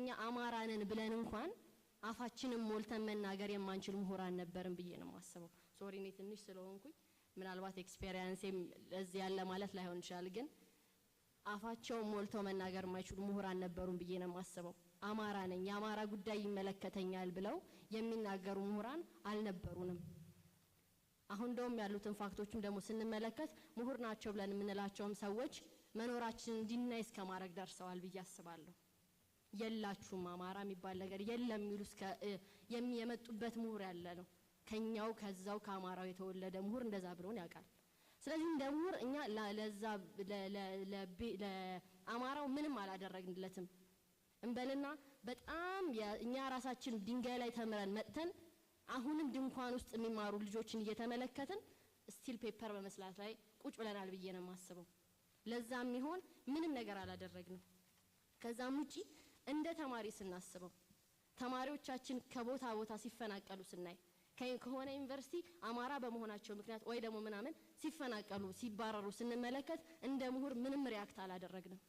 እኛ አማራንን ብለን እንኳን አፋችንን ሞልተን መናገር የማንችል ምሁራን ነበርን ብዬ ነው ማስበው ሶሪ እኔ ትንሽ ስለሆንኩኝ ምናልባት ኤክስፒሪየንስም ለዚህ ያለ ማለት ላይሆን ይችላል ግን አፋቸው ሞልተው መናገር የማይችሉ ምሁራን ነበሩን ብዬ ነው ማስበው አማራ ነኝ የአማራ ጉዳይ ይመለከተኛል ብለው የሚናገሩ ምሁራን አልነበሩንም አሁን ደም ያሉትን ፋክቶችን ደሞ ስንመለከት ምሁር ናቸው ብለን የምንላቸውም ሰዎች መኖራችን ዲናይስ ከማረግ ደርሰዋል ብዬ አስባለሁ የላችሁም አማራ የሚባል ነገር የለም ይሉስ የሚየመጡበት ምሁር ያለ ነው ከኛው ከዛው ከአማራው የተወለደ ምሁር እንደዛ ብሎን ያውቃል ስለዚህ እንደ ምሁር እኛ ለዛ ለአማራው ምንም አላደረግንለትም እንበልና በጣም እኛ ራሳችን ድንጋይ ላይ ተምረን መጥተን አሁንም ድንኳን ውስጥ የሚማሩ ልጆችን እየተመለከትን ስቲል ፔፐር በመስላት ላይ ቁጭ ብለናል ብዬ ነው ማስበው ለዛም ይሆን ምንም ነገር አላደረግንም ከዛም ውጪ እንደ ተማሪ ስናስበው ተማሪዎቻችን ከቦታ ቦታ ሲፈናቀሉ ስናይ ከሆነ ዩኒቨርሲቲ አማራ በመሆናቸው ምክንያት ወይ ደግሞ ምናምን ሲፈናቀሉ ሲባረሩ ስንመለከት እንደ ምሁር ምንም ሪአክት አላደረግንም